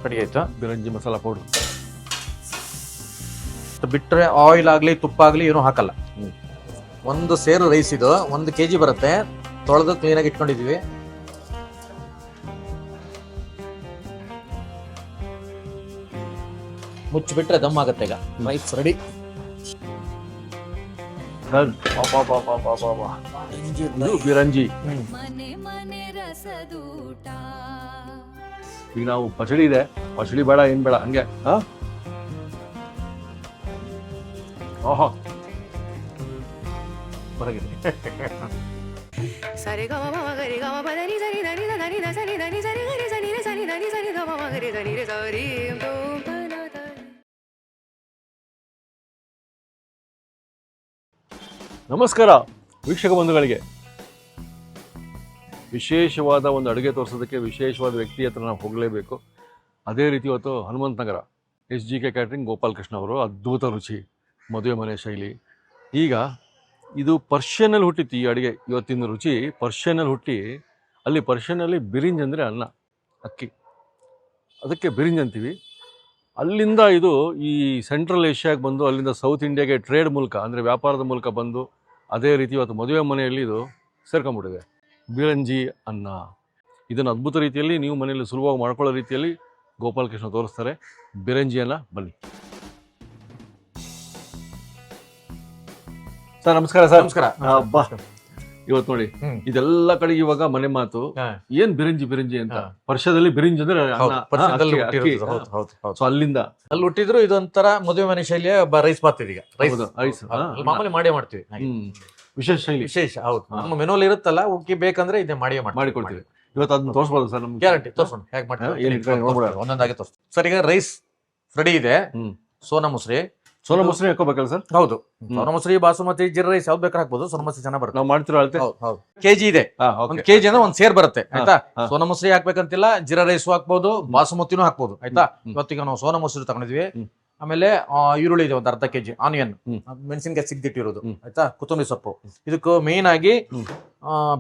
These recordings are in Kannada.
ರೆಡಿ ಆಯ್ತು. ಬಿರಂಜಿ ಮಸಾಲ ಪೌಡರ್ ಬಿಟ್ಟರೆ ಆಯಿಲ್ ಆಗಲಿ ತುಪ್ಪ ಆಗಲಿ ಏನೂ ಹಾಕಲ್ಲ. ಒಂದು ಸೇರು ರೈಸ್ ಇದು 1 kg ಬರುತ್ತೆ. ತೊಳೆದು ಕ್ಲೀನಾಗಿ ಇಟ್ಕೊಂಡಿದೀವಿ. ಮುಚ್ಚಿಬಿಟ್ರೆ ದಮ್ ಆಗುತ್ತೆ. ಈಗ ರೈಸ್ ರೆಡಿ. ಇದು ಬಿರಂಜಿ. ಈಗ ನಾವು ಪಚಡಿ ಇದೆ, ಪಚಡಿ ಬೇಡ ಏನ್ ಬೇಡ ಹಂಗೆ. ಓಹೋ ಹೊರಗಿದೆ. ಸರಿ ಗ ಮ ಗರಿ ಗ ಮ ಪ ದ ನಿ ಸ ನಿ ದ ನಿ ದ ದ ನಿ ದ ಸ ನಿ ದ ನಿ ಸ ರಿ ಗ ರಿ ಸ ನಿ ರ ಸ ನಿ ದ ನಿ ಸ ನಿ ದ ಮ ಮ ಗರಿ ದ ನಿ ರ ಸ ರಿ ಗ ಪ ನ ದ. ನಮಸ್ಕಾರ ವೀಕ್ಷಕ ಬಂಧುಗಳಿಗೆ. ವಿಶೇಷವಾದ ಒಂದು ಅಡುಗೆ ತೋರಿಸೋದಕ್ಕೆ ವಿಶೇಷವಾದ ವ್ಯಕ್ತಿ ಹತ್ರ ನಾವು ಹೋಗಲೇಬೇಕು. ಅದೇ ರೀತಿ ಇವತ್ತು ಹನುಮಂತ ನಗರ SGK ಕ್ಯಾಟ್ರಿಂಗ್ ಗೋಪಾಲಕೃಷ್ಣ ಅವರು ಅದ್ಭುತ ರುಚಿ ಮದುವೆ ಮನೆ ಶೈಲಿ. ಈಗ ಇದು ಪರ್ಷಿಯನ್ನಲ್ಲಿ ಹುಟ್ಟಿತ್ತು ಈ ಅಡುಗೆ. ಇವತ್ತಿನ ರುಚಿ ಪರ್ಷಿಯನ್ನಲ್ಲಿ ಹುಟ್ಟಿ, ಅಲ್ಲಿ ಪರ್ಷಿಯನ್ನಲ್ಲಿ ಬಿರಿಂಜ್ ಅಂದರೆ ಅನ್ನ, ಅಕ್ಕಿ, ಅದಕ್ಕೆ ಬಿರಿಂಜ್ ಅಂತೀವಿ. ಅಲ್ಲಿಂದ ಇದು ಈ ಸೆಂಟ್ರಲ್ ಏಷ್ಯಾಗೆ ಬಂದು ಅಲ್ಲಿಂದ ಸೌತ್ ಇಂಡಿಯಾಗೆ ಟ್ರೇಡ್ ಮೂಲಕ ಅಂದರೆ ವ್ಯಾಪಾರದ ಮೂಲಕ ಬಂದು ಅದೇ ರೀತಿ ಇವತ್ತು ಮದುವೆ ಮನೆಯಲ್ಲಿ ಇದು ಸೇರ್ಕೊಂಡ್ಬಿಟ್ಟಿದೆ. ಬಿರಂಜಿ ಅನ್ನ. ಇದನ್ನು ಅದ್ಭುತ ರೀತಿಯಲ್ಲಿ ನೀವು ಮನೆಯಲ್ಲಿ ಸುಲಭವಾಗಿ ಮಾಡ್ಕೊಳ್ಳೋ ರೀತಿಯಲ್ಲಿ ಗೋಪಾಲಕೃಷ್ಣ ತೋರಿಸ್ತಾರೆ. ಬಿರಂಜಿಯನ್ನು ಬನ್ನಿ ಸರ್. ನಮಸ್ಕಾರ ಸರ್. ನಮಸ್ಕಾರ. ಬಾ ಇವತ್ತು ನೋಡಿ ಇದೆಲ್ಲ ಕಡೆಗೆ ಇವಾಗ ಮನೆ ಮಾತು ಏನ್ ಬಿರಂಜಿ ಬಿರಂಜಿ ಅಂತ. ವರ್ಷದಲ್ಲಿ ಬಿರಿಂಜಿ ಅಂದ್ರೆ ಸೊ ಅಲ್ಲಿಂದ ಅಲ್ಲಿ ಹುಟ್ಟಿದ್ರು ಇದೊಂಥರ ಮದುವೆ ಮನೆ ಶೈಲಿಯ ರೈಸ್ ಬಾತ್ ಇದೀಗ. ರೈಸ್ ಮಾಮೂಲಿ ಮಾಡೇ ಮಾಡ್ತೀವಿ. ವಿಶೇಷ ಶೈಲಿ, ವಿಶೇಷ. ಹೌದು, ನಮ್ಮ ಮೆನುವಲ್ಲಿ ಇರುತ್ತಲ್ಲ, ಉಕ್ಕಿ ಬೇಕಂದ್ರೆ ಇದೇ ಮಾಡಿಕೊಡ್ತೀವಿ. ಇವತ್ತು ಅದನ್ನ ತೋರಿಸ್ಬೋದು ಸರ್ ನಮ್ಗೆ? ಗ್ಯಾರಂಟಿ ತೋರ್ಸೋಣ ಹೇಗೆ ಮಾಡ್ತೀವಿ ಒಂದೊಂದಾಗಿ ತೋರಿಸ್. ಸರ್ ಈಗ ರೈಸ್ ರೆಡಿ ಇದೆ. ಸೋನಾ ಮೊಸರಿ. ಸೋನಾ ಮೊಸರಿ ಹಾಕೋಬೇಕಲ್ಲ ಸರ್? ಹೌದು, ಸೋನಾ ಮೊಸರಿ, ಬಾಸುಮತಿ, ಜೀರಾ ರೈಸ್ ಯಾವ್ದು ಬೇಕಾದ್ರೆ ಹಾಕ್ಬೋದು. ಸೋನಾ ಮೊಸರಿ ಚೆನ್ನಾಗಿ ಬರುತ್ತೆ. ನಾವು ಮಾಡ್ತಿರೋ ಅಳತೆ ಕೆಜಿ ಇದೆ. 1 kg ಅಂದ್ರೆ 1 ಸೇರ್ ಬರುತ್ತೆ. ಆಯ್ತಾ? ಸೋನಾ ಮೊಸರಿ ಹಾಕ್ಬೇಕಂತಿಲ್ಲ, ಜೀರಾ ರೈಸ್ ಹಾಕ್ಬೋದು, ಬಾಸುಮತಿನೂ ಹಾಕ್ಬೋದು. ಆಯ್ತಾ? ಇವತ್ತಿಗೆ ನಾವು ಸೋನಾ ಮೊಸರು ತಗೊಂಡಿದ್ವಿ. ಆಮೇಲೆ ಈರುಳ್ಳಿ ಇದೆ 1 ಅರ್ಧ kg, ಆನಿಯನ್, ಮೆಣಸಿನಕಾಯಿ ಸಿಗ್ದಿಟ್ಟಿರೋದು. ಆಯ್ತಾ? ಕೊತ್ತಂಬರಿ ಸೊಪ್ಪು. ಇದಕ್ಕೂ ಮೇನ್ ಆಗಿ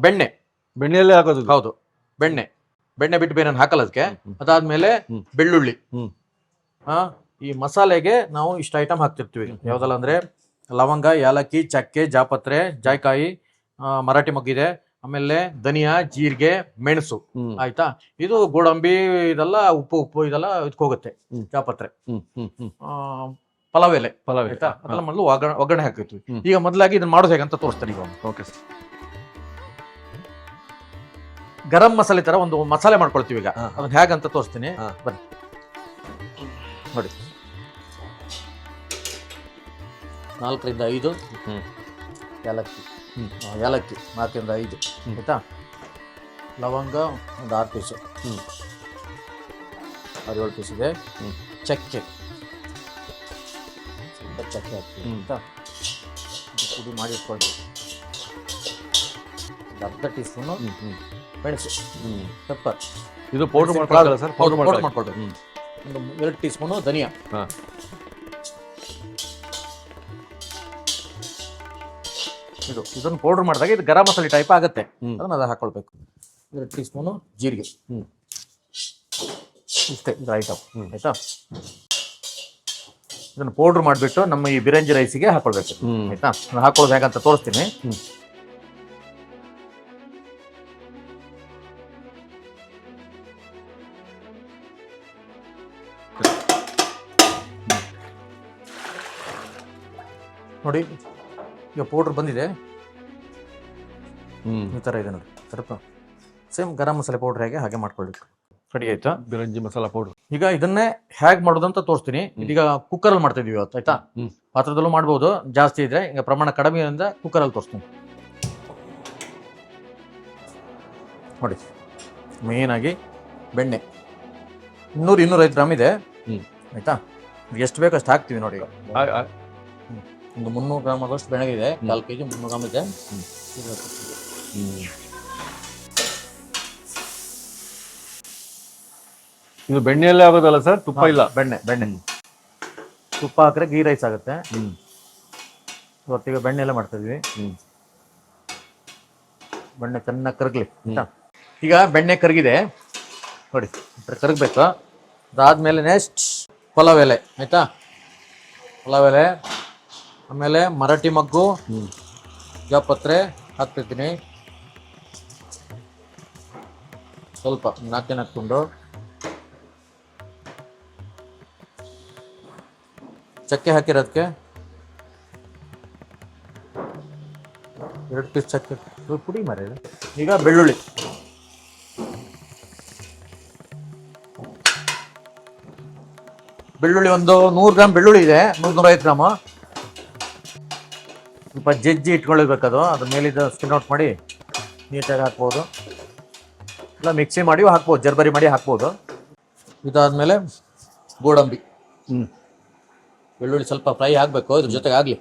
ಬೆಣ್ಣೆ. ಬೆಣ್ಣೆಯಲ್ಲೇ ಹಾಕೋದು? ಹೌದು, ಬೆಣ್ಣೆ ಬಿಟ್ಟು ಬೇರೆ ಹಾಕಲ್ಲ ಅದಕ್ಕೆ. ಅದಾದ್ಮೇಲೆ ಬೆಳ್ಳುಳ್ಳಿ. ಈ ಮಸಾಲೆಗೆ ನಾವು ಇಷ್ಟು ಐಟಮ್ ಹಾಕ್ತಿರ್ತೀವಿ. ಯಾವ್ದಲ್ಲ ಅಂದ್ರೆ ಲವಂಗ, ಯಾಲಕ್ಕಿ, ಚಕ್ಕೆ, ಜಾಪತ್ರೆ, ಜಾಯ್ಕಾಯಿ, ಮರಾಠಿ ಮೊಗ್ಗಿದೆ, ಆಮೇಲೆ ಧನಿಯಾ, ಜೀರಿಗೆ, ಮೆಣಸು. ಆಯ್ತಾ? ಇದು ಗೋಡಂಬಿ, ಇದೆಲ್ಲ ಉಪ್ಪು ಇದೆಲ್ಲ ಹೋಗುತ್ತೆ. ಜಾಪತ್ರೆ, ಪಲಾವ್ ಎಲೆ, ಆಯ್ತಾ? ಅದೆಲ್ಲ ಮೊದಲು ಒಗ್ಗರಣೆ ಹಾಕಿರ್ತೀವಿ. ಈಗ ಮೊದಲಾಗಿ ಇದನ್ನ ಮಾಡೋದು ಹೇಗಂತ ತೋರಿಸ್ತಾರೆ ಈಗ. Okay sir. ಗರಂ ಮಸಾಲೆ ತರ ಒಂದು ಮಸಾಲೆ ಮಾಡ್ಕೊಳ್ತೀವಿ ಈಗ. ಅದನ್ನ ಹೇಗಂತ ತೋರಿಸ್ತೀನಿ, ಬನ್ನಿ ನೋಡಿ. 4 ರಿಂದ 5 ಏಲಕ್ಕಿ, 4 ರಿಂದ 5. ಆಯ್ತಾ? ಲವಂಗ ಒಂದು 6 ಪೀಸು, 6-7 ಪೀಸ್ ಇದೆ. ಚಕ್ಕೆ ಹಾಕ್ತೀವಿ. ಆಯ್ತಾ? ಪುಡಿ ಮಾಡಿ ಇಟ್ಕೊಳ್ಳಿ. 1/2 ಟೀ ಸ್ಪೂನು ಮೆಣಸು, ಪೆಪ್ಪರ್. ಇದು ಪೌಡರ್ ಮಾಡ್ಕೊಳ್ಳಲ್ಲ ಸರ್? ಪೌಡರ್ ಮಾಡ್ಕೊಳ್ಬೇಕು. ಒಂದು 2 ಟೀ ಸ್ಪೂನು ಧನಿಯಾ. ಇದನ್ನು ಪೌಡರ್ ಮಾಡಿದಾಗ ಇದು ಗರಂ ಮಸಾಲೆ ಟೈಪ್ ಆಗುತ್ತೆ. ಅದನ್ನ ಹಾಕೊಳ್ಬೇಕು. 2 ಟೀ ಸ್ಪೂನು ಜೀರಿಗೆ. ಇಷ್ಟೇ ಇದು ಐಟಮ್. ಆಯ್ತಾ? ಇದನ್ನು ಪೌಡರ್ ಮಾಡಿಬಿಟ್ಟು ನಮ್ಮ ಈ ಬಿರಂಜಿ ರೈಸಿಗೆ ಹಾಕೊಳ್ಬೇಕು. ಆಯ್ತಾ? ನಾನು ಹಾಕೊಳ್ಳೋದು ಹೇಗಂತ ತೋರಿಸ್ತೀನಿ. ನೋಡಿ, ಈಗ ಪೌಡರ್ ಬಂದಿದೆ. ಈ ಥರ ಇದೆ ನೋಡಿ. ಸ್ವಲ್ಪ ಸೇಮ್ ಗರಂ ಮಸಾಲೆ ಪೌಡರ್ ಹಾಗೆ ಮಾಡ್ಕೊಳ್ಬೇಕು. ರೆಡಿ ಆಯ್ತಾ? ಬಿರಂಜಿ ಮಸಾಲ ಪೌಡರ್. ಈಗ ಇದನ್ನೇ ಹೇಗೆ ಮಾಡೋದು ಅಂತ ತೋರಿಸ್ತೀನಿ. ಇದೀಗ ಕುಕ್ಕರಲ್ಲಿ ಮಾಡ್ತಾ ಇದೀವಿ ಇವತ್ತು. ಆಯ್ತಾ? ಪಾತ್ರದಲ್ಲೂ ಮಾಡ್ಬೋದು, ಜಾಸ್ತಿ ಇದ್ರೆ. ಈಗ ಪ್ರಮಾಣ ಕಡಿಮೆ ಇಂದ ಕುಕ್ಕರಲ್ಲಿ ತೋರಿಸ್ತೀನಿ ನೋಡಿ. ಮೇನ್ ಆಗಿ ಬೆಣ್ಣೆ 200-205 ಗ್ರಾಮ್ ಇದೆ. ಆಯ್ತಾ? ಎಷ್ಟು ಬೇಕು ಅಷ್ಟು ಹಾಕ್ತೀವಿ ನೋಡಿ. ಈಗ ಒಂದು 300 ಗ್ರಾಮ್ ಆಗೋಷ್ಟು ಬೆಣ್ಣೆ ಇದೆ. 4 kg 300 ಗ್ರಾಮ್ ಇದೆ. ಇದು ಬೆಣ್ಣೆಯಲ್ಲೇ ಆಗೋದಲ್ಲ ಸರ್? ತುಪ್ಪ ಇಲ್ಲ? ಬೆಣ್ಣೆ. ತುಪ್ಪ ಹಾಕಿದ್ರೆ ಗೀ ರೈಸ್ ಆಗುತ್ತೆ. ಇವತ್ತಿಗೆ ಬೆಣ್ಣೆ ಎಲ್ಲ ಮಾಡ್ತಾ ಇದೀವಿ. ಬೆಣ್ಣೆ ಚೆನ್ನಾಗಿ ಕರಗಲಿ. ಈಗ ಬೆಣ್ಣೆ ಕರಗಿದೆ ನೋಡಿ. ಕರಗಬೇಕು. ಅದಾದ್ಮೇಲೆ ನೆಕ್ಸ್ಟ್ ಪಲಾವ್ ಎಲೆ ಆಯ್ತಾ, ಪಲಾವ್ ಎಲೆ, ಆಮೇಲೆ ಮರಾಠಿ ಮಗ್ಗು, ಜಾಪತ್ರೆ ಹಾಕ್ತಿರ್ತೀನಿ ಸ್ವಲ್ಪ, ನಾಲ್ಕೇ ಹಾಕ್ಕೊಂಡು ಚಕ್ಕೆ ಹಾಕಿರೋದಕ್ಕೆ 2 ಪೀಸ್ ಚಕ್ಕೆ ಪುಡಿ ಮರ. ಈಗ ಬೆಳ್ಳುಳ್ಳಿ, ಒಂದು 100 ಗ್ರಾಮ್ ಬೆಳ್ಳುಳ್ಳಿ ಇದೆ, 150 ಗ್ರಾಮು. ಸ್ವಲ್ಪ ಜಜ್ಜಿ ಇಟ್ಕೊಳ್ಬೇಕದು, ಅದ್ರ ಮೇಲಿದ್ದ ಸ್ಕಿನ್ ಔಟ್ ಮಾಡಿ ನೀಟಾಗಿ ಹಾಕ್ಬೋದು, ಇಲ್ಲ ಮಿಕ್ಸಿ ಮಾಡಿ ಹಾಕ್ಬೋದು, ಜರ್ಬರಿ ಮಾಡಿ ಹಾಕ್ಬೋದು. ಇದಾದ್ಮೇಲೆ ಗೋಡಂಬಿ. ಬೆಳ್ಳುಳ್ಳಿ ಸ್ವಲ್ಪ ಫ್ರೈ ಆಗಬೇಕು, ಇದ್ರ ಜೊತೆಗೆ ಆಗಲಿ,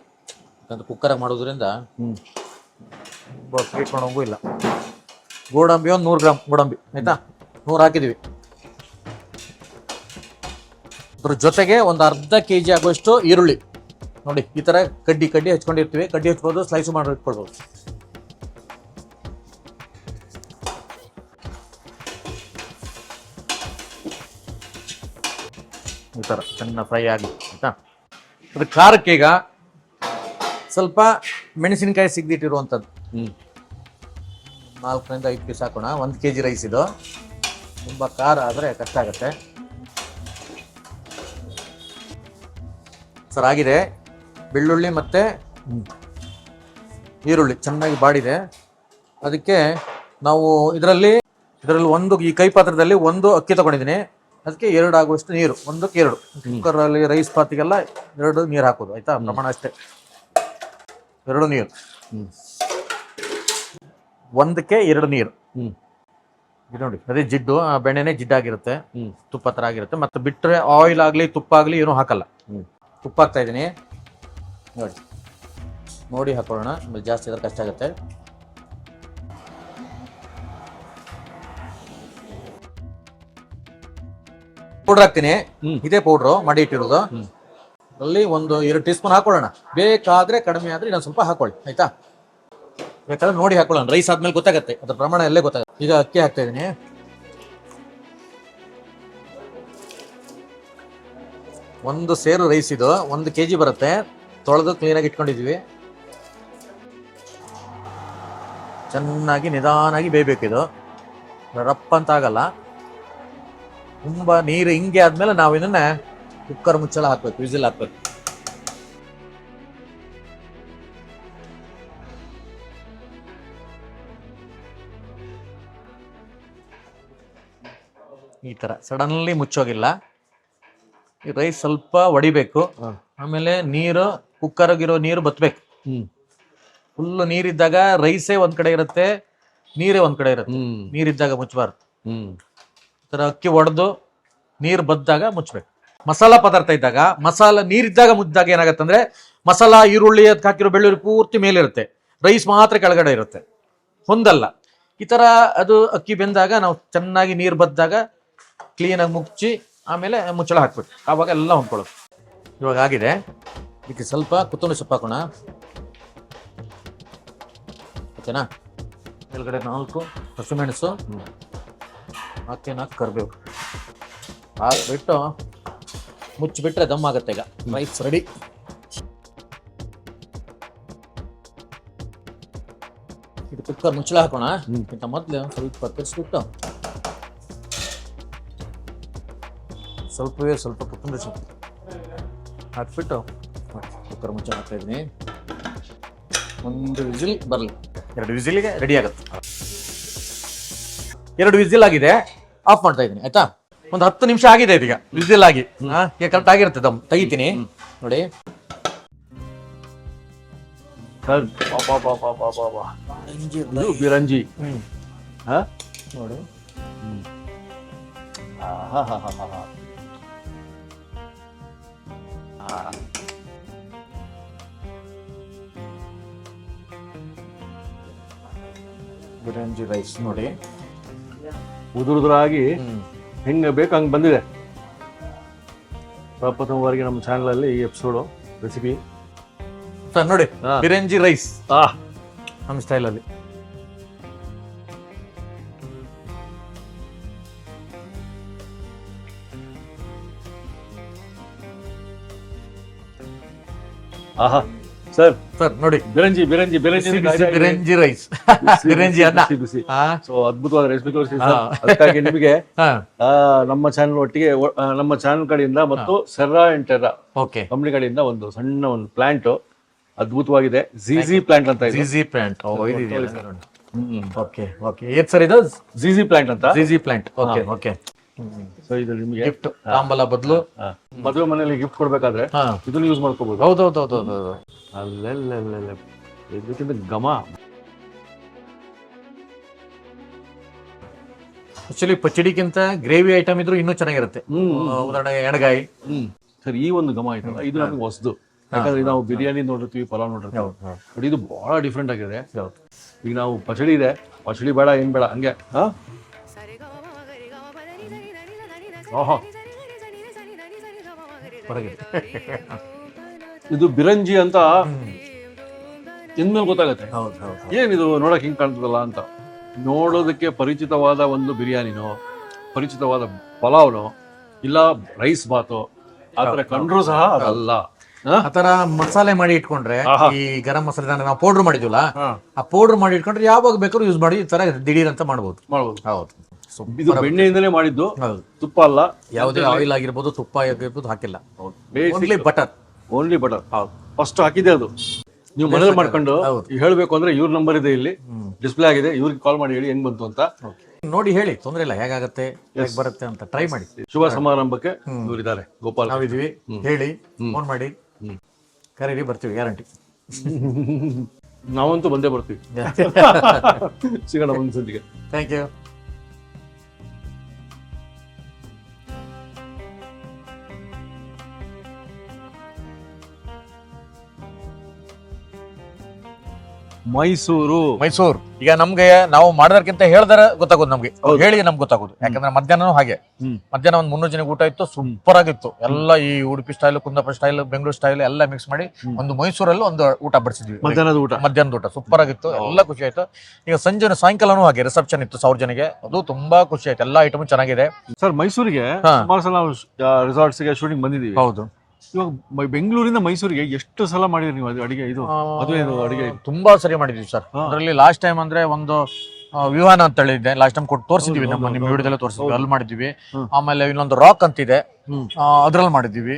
ಯಾಕಂದ್ರೆ ಕುಕ್ಕರಾಗಿ ಮಾಡೋದ್ರಿಂದ ಸ್ವೀಟ್ ಮಾಡೋಂಗೂ ಇಲ್ಲ. ಗೋಡಂಬಿ ಒಂದು 100 ಗ್ರಾಮ್ ಗೋಡಂಬಿ ಆಯ್ತಾ, 100 ಹಾಕಿದ್ದೀವಿ. ಅದ್ರ ಜೊತೆಗೆ ಒಂದು ಅರ್ಧ kg ಆಗುವಷ್ಟು ಈರುಳ್ಳಿ ನೋಡಿ, ಈ ಥರ ಕಡ್ಡಿ ಹಚ್ಕೊಂಡಿರ್ತೀವಿ, ಕಡ್ಡಿ ಹಚ್ಬೋದು, ಸ್ಲೈಸು ಮಾಡಿ ಇಟ್ಕೊಳ್ಬೋದು. ಈ ಥರ ಚೆನ್ನಾಗಿ ಫ್ರೈ ಆಗಲಿ ಆಯ್ತಾ. ಅದು ಖಾರಕ್ಕೆ ಈಗ ಸ್ವಲ್ಪ ಮೆಣಸಿನಕಾಯಿ ಸಿಗ್ದಿಟ್ಟಿರುವಂಥದ್ದು 4 ರಿಂದ 5 ಪೀಸ್ ಹಾಕೋಣ. 1 kg ರೈಸ್ ಇದು, ತುಂಬ ಖಾರ ಆದರೆ ಕಷ್ಟ ಆಗುತ್ತೆ. ಸರ್ ಆಗಿದೆ. ಬೆಳ್ಳುಳ್ಳಿ ಮತ್ತು ಈರುಳ್ಳಿ ಚೆನ್ನಾಗಿ ಬಾಡಿದೆ. ಅದಕ್ಕೆ ನಾವು ಇದರಲ್ಲಿ ಒಂದು ಈ ಕೈ ಪಾತ್ರದಲ್ಲಿ 1 ಅಕ್ಕಿ ತಗೊಂಡಿದ್ದೀನಿ, ಅದಕ್ಕೆ 2 ಆಗುವಷ್ಟು ನೀರು, 1ಕ್ಕೆ 2. ಕುಕ್ಕರಲ್ಲಿ ರೈಸ್ ಪಾತಿಗೆಲ್ಲ 2 ನೀರು ಹಾಕೋದು ಆಯ್ತಾ, ಪ್ರಮಾಣ ಅಷ್ಟೇ. 2 ನೀರು, 1ಕ್ಕೆ 2 ನೀರು. ಇದು ನೋಡಿ, ಅದೇ ಜಿಡ್ಡು, ಆ ಬೆಣ್ಣೆನೇ ಜಿಡ್ಡಾಗಿರುತ್ತೆ, ತುಪ್ಪ ಥರ ಆಗಿರುತ್ತೆ. ಮತ್ತು ಬಿಟ್ಟರೆ ಆಯಿಲ್ ಆಗಲಿ ತುಪ್ಪ ಆಗಲಿ ಏನೂ ಹಾಕಲ್ಲ. ತುಪ್ಪ ಹಾಕ್ತಾ ಇದ್ದೀನಿ ನೋಡಿ ಹಾಕೊಳ್ಳೋಣ, ಆಮೇಲೆ ಜಾಸ್ತಿ ಇದ್ರೆ ಕಷ್ಟ ಆಗುತ್ತೆ. ಪೌಡ್ರ್ ಹಾಕ್ತೀನಿ, ಇದೇ ಪೌಡ್ರು ಮಾಡಿ ಇಟ್ಟಿರೋದು. ಅಲ್ಲಿ 1-2 ಟೀ ಸ್ಪೂನ್ ಹಾಕೊಳ್ಳೋಣ, ಬೇಕಾದ್ರೆ ಕಡಿಮೆ ಆದ್ರೆ ಇನ್ನೊಂದು ಸ್ವಲ್ಪ ಹಾಕೊಳ್ಳಿ ಆಯ್ತಾ. ಬೇಕಾದ್ರೆ ನೋಡಿ ಹಾಕೊಳ್ಳೋಣ, ರೈಸ್ ಆದ್ಮೇಲೆ ಗೊತ್ತಾಗತ್ತೆ ಅದ್ರ ಪ್ರಮಾಣ ಎಲ್ಲೇ ಗೊತ್ತಾಗುತ್ತೆ. ಈಗ ಅಕ್ಕಿ ಹಾಕ್ತಾ ಇದ್ದೀನಿ, 1 ಸೇರು ರೈಸ್ ಇದು, 1 kg ಬರುತ್ತೆ. ತೊಳೆದು ಕ್ಲೀನಾಗಿ ಇಟ್ಕೊಂಡಿದ್ವಿ. ಚೆನ್ನಾಗಿ ನಿಧಾನಾಗಿ ಬೇಯಬೇಕಿದು, ರಪ್ಪ ಅಂತ ಆಗಲ್ಲ. ತುಂಬ ನೀರು ಹಿಂಗೆ ಆದ್ಮೇಲೆ ನಾವು ಇದನ್ನ ಕುಕ್ಕರ್ ಮುಚ್ಚಳ ಹಾಕ್ಬೇಕು, ವಿಸಿಲ್ ಹಾಕ್ಬೇಕು. ಈ ತರ ಸಡನ್ಲಿ ಮುಚ್ಚೋಗಿಲ್ಲ. ಈ ರೈಸ್ ಸ್ವಲ್ಪ ಒಡಿಬೇಕು, ಆಮೇಲೆ ನೀರು ಕುಕ್ಕರ್ಗಿರೋ ನೀರು ಬತ್ಬೇಕು. ಫುಲ್ ನೀರಿದ್ದಾಗ ರೈಸೇ ಒಂದ್ ಕಡೆ ಇರುತ್ತೆ, ನೀರೇ ಒಂದ್ ಕಡೆ ಇರುತ್ತೆ. ನೀರಿದ್ದಾಗ ಮುಚ್ಚಬಾರ್ದು. ಈ ತರ ಅಕ್ಕಿ ಒಡೆದು ನೀರು ಬದ್ದಾಗ ಮುಚ್ಚಬೇಕು. ಮಸಾಲಾ ಪದಾರ್ಥ ಇದ್ದಾಗ, ನೀರಿದ್ದಾಗ ಮುಚ್ಚಿದಾಗ ಏನಾಗತ್ತಂದ್ರೆ ಮಸಾಲಾ ಈರುಳ್ಳಿ ಅದಕ್ಕೆ ಹಾಕಿರೋ ಬೆಳ್ಳುಳ್ಳಿ ಪೂರ್ತಿ ಮೇಲಿರುತ್ತೆ, ರೈಸ್ ಮಾತ್ರ ಕೆಳಗಡೆ ಇರುತ್ತೆ, ಹೊಂದಲ್ಲ. ಈ ತರ ಅದು ಅಕ್ಕಿ ಬೆಂದಾಗ ನಾವು ಚೆನ್ನಾಗಿ ನೀರು ಬದ್ದಾಗ ಕ್ಲೀನಾಗಿ ಮುಚ್ಚಿ ಆಮೇಲೆ ಮುಚ್ಚಳ ಹಾಕ್ಬೇಕು, ಆವಾಗ ಎಲ್ಲ ಹೊಂದ್ಕೊಳ್ಳೋದು. ಇವಾಗ ಆಗಿದೆ. ಇದಕ್ಕೆ ಸ್ವಲ್ಪ ಕೊತ್ತಂಬರಿ ಸೊಪ್ಪು ಹಾಕೋಣ ಓಕೆನಾ. ಮೇಲ್ಗಡೆ 4 ಹಸಿಮೆಣಸು, 4 ಕರಿಬೇವು ಹಾಕ್ಬಿಟ್ಟು ಮುಚ್ಚಿಬಿಟ್ರೆ ದಮ್ ಆಗುತ್ತೆ. ಈಗ ರೈಸ್ ರೆಡಿ. ಇದು ಕುಕ್ಕರ್ ಮುಚ್ಚಳ ಹಾಕೋಣ. ಇಂತ ಮೊದಲು ಸ್ವಲ್ಪ ತಿರ್ಸ್ಬಿಟ್ಟು ಸ್ವಲ್ಪ ಕೊತ್ತಂಬರಿ ಸೊಪ್ಪು ಹಾಕ್ಬಿಟ್ಟು ಕುಕ್ಕರ್ ಮುಚ್ಚಳ ಹಾಕ್ತಾ ಇದ್ದೀನಿ. 1 ವಿಸಿಲ್ ಬರಲಿ, 2 ವಿಸಿಲ್ಗೆ ರೆಡಿ ಆಗುತ್ತೆ. 2 ವಿಸಿಲ್ ಆಗಿದೆ, ಆಫ್ ಮಾಡ್ತಾ ಇದ್ದೀನಿ ಆಯ್ತಾ. ಒಂದು 10 ನಿಮಿಷ ಆಗಿದೆ ಇದೀಗ ವಿಸಿಲ್ ಆಗಿ, ಕರೆಕ್ಟ್ ಆಗಿರುತ್ತೆ. ದಮ್ ತೆಗಿತೀನಿ ನೋಡಿ. ಬಿರಂಜಿ ನೋಡಿ, ಬಿರಂಜಿ ರೈಸ್ ನೋಡಿ, ಉದುರುದುರಾಗಿ ಹೆಂಗೆ ಬೇಕು ಹಂಗೆ ಬಂದಿದೆ. ಪ್ರಪ್ರಥಮವಾಗಿ ನಮ್ಮ ಚಾನಲಲ್ಲಿ ಈ ಎಪಿಸೋಡು ರೆಸಿಪಿ ನೋಡಿ. ಬಿರಂಜಿ ರೈಸ್ ನಮ್ಮ ಸ್ಟೈಲಲ್ಲಿ. ಆಹಾ ಸರ್ ಸರ್ ನೋಡಿ, ಬಿರಂಜಿ ಬಿರಂಜಿ ಬಿರಂಜಿ ಬಿಸಿ ಬಿಸಿ ಬಿರಂಜಿ ರೈಸ್, ಬಿರಂಜಿ ಅನ್ನ. ಬಿಸಿ ಹಾ, ಸೊ ಅದ್ಭುತವಾದ ರೆಸಿಪಿ ತೋರಿಸಿ ಸರ್. ಅದಕ್ಕಾಗಿ ನಿಮಗೆ ಹಾ, ನಮ್ಮ ಚಾನಲ್ ಒಟ್ಟಿಗೆ ನಮ್ಮ ಚಾನಲ್ ಕಡೆಯಿಂದ ಮತ್ತು ಸೆರ್ರಾ ಅಂಡ್ ಟೆರ್ರಾ ಓಕೆ. ಕಂಪ್ನಿ ಕಡೆಯಿಂದ ಒಂದು ಸಣ್ಣ ಒಂದು ಪ್ಲಾಂಟ್ ಅದ್ಭುತವಾಗಿದೆ. ಝೀಝಿ ಪ್ಲಾಂಟ್ ಅಂತ ಇದೆ. GG plant. Okay okay. ಏನ್ ಸರ್ ಇದು? ಝೀಝಿ ಪ್ಲಾಂಟ್ ಅಂತ. GG plant. Okay okay. So ಇದು ನಿಮಗೆ ಗಿಫ್ಟ್ ತಾಂಬಲ ಬದಲು ಮದುವೆ ಮನೆಯಲ್ಲಿ ಗಿಫ್ಟ್ ಕೊಡ್ಬೇಕಾದ್ರೆ ಹಾ, ಇದನ್ನ ಯೂಸ್ ಮಾಡ್ಕೋಬಹುದು. ಹೌದೌದೌದೌದು. ಅಲ್ಲೆಲ್ಲ ಇದಕ್ಕಿಂತ ಘಮ. ಆಕ್ಚುಲಿ ಪಚಡಿಗಿಂತ ಗ್ರೇವಿ ಐಟಮ್ ಇದ್ರು ಇನ್ನೂ ಚೆನ್ನಾಗಿರುತ್ತೆ. ಉದಾಹರಣೆಗೆ ಎಣಗಾಯಿ. ಸರ್ ಈ ಒಂದು ಘಮ ಆಯ್ತಲ್ಲ, ಇದು ನಮಗೆ ಹೊಸದು. ಯಾಕಂದ್ರೆ ನಾವು ಬಿರಿಯಾನಿ ನೋಡಿರ್ತೀವಿ, ಪಲಾವ್ ನೋಡಿರ್ತೀವಿ, ಬಟ್ ಇದು ಬಹಳ ಡಿಫ್ರೆಂಟ್ ಆಗಿದೆ. ಈಗ ನಾವು ಪಚಡಿ ಇದೆ, ಪಚಡಿ ಬೇಡ ಏನ್ ಬೇಡ ಹಂಗೆ. ಓಹೋ, ಇದು ಬಿರಂಜಿ ಅಂತ ಇನ್ಮೇಲೆ ಗೊತ್ತಾಗತ್ತೆ ಏನಿದು ನೋಡಕ್ ಹಿಂಗ್ ಕಾಣ್ತದಲ್ಲ ಅಂತ. ನೋಡೋದಕ್ಕೆ ಪರಿಚಿತವಾದ ಒಂದು ಬಿರಿಯಾನಿನೋ, ಪರಿಚಿತವಾದ ಪಲಾವ್ನೋ, ಇಲ್ಲ ರೈಸ್ ಬಾತೋ ಆತರ ಕಂಡ್ರು ಸಹ ಅದಲ್ಲ. ಆತರ ಮಸಾಲೆ ಮಾಡಿ ಇಟ್ಕೊಂಡ್ರೆ, ಈ ಗರಂ ಮಸಾಲೆ ನಾವು ಪೌಡರ್ ಮಾಡಿದ್ವಲ್ಲ, ಆ ಪೌಡರ್ ಮಾಡಿ ಇಟ್ಕೊಂಡ್ರೆ ಯಾವಾಗ ಬೇಕಾದ್ರೂ ಯೂಸ್ ಮಾಡಿ ಈ ತರ ದಿಢೀರ್ ಅಂತ ಮಾಡ್ಬೋದು. ಹೌದು. ಇದು ಬೆಣ್ಣೆಯಿಂದಲೇ ಮಾಡಿದ್ದು, ತುಪ್ಪ ಅಲ್ಲ. ಯಾವುದೇ ಆಯಿಲ್ ಆಗಿರ್ಬೋದು, ತುಪ್ಪ ಆಗಿರ್ಬೋದು ಹಾಕಿಲ್ಲ. Only butter. Only butter. First ಹಾಕಿದೆ ಅದು. ನೀವು ಮನೇಲಿ ಮಾಡ್ಕೊಂಡು ಹೇಳ್ಬೇಕು ಅಂದ್ರೆ ಇವ್ರ ನಂಬರ್ ಇದೆ ಇಲ್ಲಿ ಡಿಸ್ಪ್ಲೇ ಆಗಿದೆ, ಇವ್ರಿಗೆ ಕಾಲ್ ಮಾಡಿ ಹೇಳಿ ಹೆಂಗ್ ಬಂತು ಅಂತ. ನೋಡಿ ಹೇಳಿ, ತೊಂದ್ರೆ ಇಲ್ಲ, ಹೇಗಾಗತ್ತೆ ಹೇಗ್ ಬರುತ್ತೆ ಅಂತ ಟ್ರೈ ಮಾಡಿ. ಶುಭ ಸಮಾರಂಭಕ್ಕೆ ಇವರಿದ್ದಾರೆ ಗೋಪಾಲ್. ನಾವಿದೀವಿ, ಹೇಳಿ, ಫೋನ್ ಮಾಡಿ ಕರೀರಿ, ಬರ್ತೀವಿ ಗ್ಯಾರಂಟಿ. ನಾವಂತೂ ಬಂದೇ ಬರ್ತೀವಿ. ಸಿಗೋಣ ಒಂದು ಸಂದಿಗೆ. Thank you. ಮೈಸೂರು. ಈಗ ನಮ್ಗೆ ನಾವು ಮಾಡೋದಕ್ಕಿಂತ ಹೇಳ್ದಾರ ಗೊತ್ತಾಗೋದು ನಮ್ಗೆ, ಹೇಳಿ ನಮ್ಗೆ ಗೊತ್ತಾಗೋದು. ಯಾಕಂದ್ರೆ ಮಧ್ಯಾಹ್ನ ಹಾಗೆ, ಮಧ್ಯಾಹ್ನ ಒಂದು 300 ಜನಕ್ಕೆ ಊಟ ಇತ್ತು, ಸೂಪರ್ ಆಗಿತ್ತು. ಎಲ್ಲ ಈ Udupi style, Kundapura style, Bengaluru style ಎಲ್ಲ ಮಿಕ್ಸ್ ಮಾಡಿ ಒಂದು ಮೈಸೂರಲ್ಲಿ ಒಂದು ಊಟ ಬಡಿಸಿದ್ವಿ. ಮಧ್ಯಾಹ್ನದ ಊಟ ಸೂಪರ್ ಆಗಿತ್ತು, ಎಲ್ಲ ಖುಷಿ ಆಯ್ತು. ಈಗ ಸಾಯಂಕಾಲನೂ ಹಾಗೆ ರಿಸೆಪ್ಷನ್ ಇತ್ತು 1000 ಜನಕ್ಕೆ, ಅದು ತುಂಬಾ ಖುಷಿ ಆಯ್ತು. ಎಲ್ಲ ಐಟಮ್ ಚೆನ್ನಾಗಿದೆ. ಸರ್ ಮೈಸೂರಿಗೆ ಸುಮಾರು ಸಲ ರೆಸಾರ್ಟ್ಸ್ ಗೆ ಶೂಟಿಂಗ್ ಬಂದಿದ್ದೀವಿ. ಹೌದು. ಇವಾಗ ಬೆಂಗಳೂರಿಂದ ಮೈಸೂರಿಗೆ ಎಷ್ಟು ಸಲ ಮಾಡಿದ್ರಿ ನೀವು ಅಡಿಗೆ? ಇದು ಅಡಿಗೆ ತುಂಬಾ ಸರಿ ಮಾಡಿದ್ವಿ ಸರ್. ಅದರಲ್ಲಿ ಲಾಸ್ಟ್ ಟೈಮ್ ಅಂದ್ರೆ ಒಂದು ವಿವಾನ ಅಂತ ಹೇಳಿದ್ದೆ, ಲಾಸ್ಟ್ ಟೈಮ್ ಕೊಟ್ಟು ತೋರಿಸಿದ್ವಿ, ನಿಮ್ಮ ವಿಡಿಯೋದಲ್ಲೇ ತೋರಿಸಿದ್ವಿ, ಅಲ್ಲಿ ಮಾಡಿದ್ವಿ. ಆಮೇಲೆ ಇನ್ನೊಂದು ರಾಕ್ ಅಂತಿದೆ, ಅದ್ರಲ್ಲಿ ಮಾಡಿದ್ವಿ.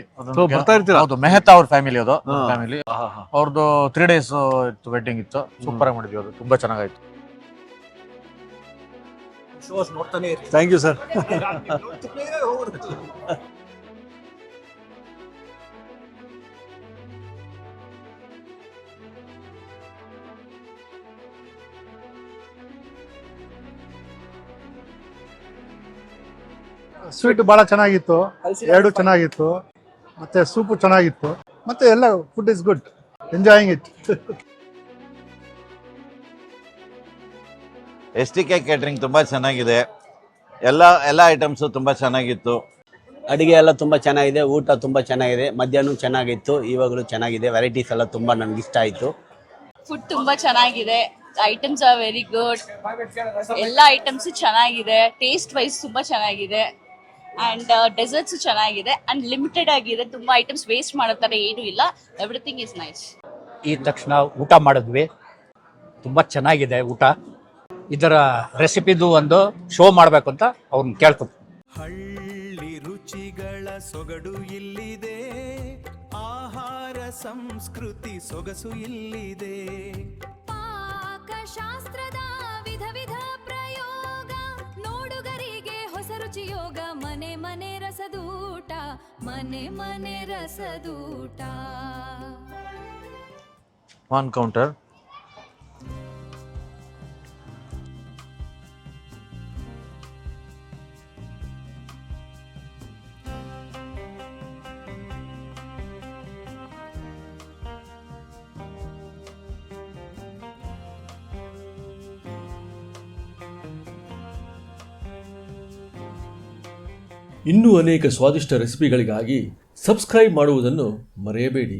ಹೌದು, ಮೆಹತಾ ಅವ್ರ ಫ್ಯಾಮಿಲಿ, ಅದು ಫ್ಯಾಮಿಲಿ ಅವ್ರದ್ದು 3 days ಇತ್ತು, ವೆಡ್ಡಿಂಗ್ ಇತ್ತು, ಸೂಪರ್ ಆಗಿ ಮಾಡಿದ್ವಿ. ಅದು ತುಂಬಾ ಚೆನ್ನಾಗಾಯ್ತು. Thank you sir. ಸ್ವೀಟ್ ಬಹಳ ಚೆನ್ನಾಗಿತ್ತು, ಎರಡು ಚೆನ್ನಾಗಿತ್ತು, ಮತ್ತೆ ಸೂಪು ಚೆನ್ನಾಗಿತ್ತು, ಮತ್ತೆ ಎಲ್ಲ food is good, enjoying it. STK catering ತುಂಬ ಚೆನ್ನಾಗಿದೆ. ಎಲ್ಲ ಐಟಮ್ಸು ತುಂಬ ಚೆನ್ನಾಗಿತ್ತು. ಅಡುಗೆ ಎಲ್ಲ ತುಂಬ ಚೆನ್ನಾಗಿದೆ, ಊಟ ತುಂಬ ಚೆನ್ನಾಗಿದೆ, ಮಧ್ಯಾಹ್ನ ಚೆನ್ನಾಗಿತ್ತು, ಇವಾಗಲೂ ಚೆನ್ನಾಗಿದೆ. ವೆರೈಟೀಸ್ ಎಲ್ಲ ತುಂಬ ನನಗೆ ಇಷ್ಟ ಆಯಿತು. ಫುಡ್ ತುಂಬಾ ಚೆನ್ನಾಗಿದೆ, ಐಟಮ್ಸ್ ಆರ್ ವೆರಿ ಗುಡ್, ಎಲ್ಲ ಐಟಮ್ಸ್ ಚೆನ್ನಾಗಿದೆ, ಟೇಸ್ಟ್ ವೈಸ್ ತುಂಬಾ ಚೆನ್ನಾಗಿದೆ, ಅಂಡ್ ಡೆಸರ್ಟ್ಸ್ ಚೆನ್ನಾಗಿದೆ, ಅಂಡ್ ಲಿಮಿಟೆಡ್ ಆಗಿದೆ. ತುಂಬಾ ಐಟಮ್ಸ್ ವೇಸ್ಟ್ ಮಾಡೋ ಥರ ಏನೂ ಇಲ್ಲ, ಎವ್ರಿಥಿಂಗ್ ಇಸ್ ನೈಸ್. ಈ ತಕ್ಷಣ ಊಟ ಮಾಡಿದ್ವಿ, ತುಂಬಾ ಚೆನ್ನಾಗಿದೆ ಊಟ. ಇದರ ರೆಸಿಪಿದು ಒಂದು ಶೋ ಮಾಡಬೇಕು ಅಂತ ಅವ್ರನ್ನ ಕೇಳ್ತೀನಿ. ಹಳ್ಳಿ ರುಚಿಗಳ ಸೊಗಡು ಇಲ್ಲಿದೆ, ಆಹಾರ ಸಂಸ್ಕೃತಿ ಸೊಗಸು ಇಲ್ಲಿದೆ. ಪಾಕಶಾಸ್ತ್ರದ ವಿಧ ವಿಧ ಪ್ರಯೋಗ, ನೋಡುಗರಿಗೆ ಹೊಸ ರುಚಿಯೋಗ. ಮನೆ ಮನೆ ರಸದೂಟ, ಮನೆ ಮನೆ ರಸದೂಟ. On counter. ಇನ್ನೂ ಅನೇಕ ಸ್ವಾದಿಷ್ಟ ರೆಸಿಪಿಗಳಿಗಾಗಿ ಸಬ್ಸ್ಕ್ರೈಬ್ ಮಾಡುವುದನ್ನು ಮರೆಯಬೇಡಿ.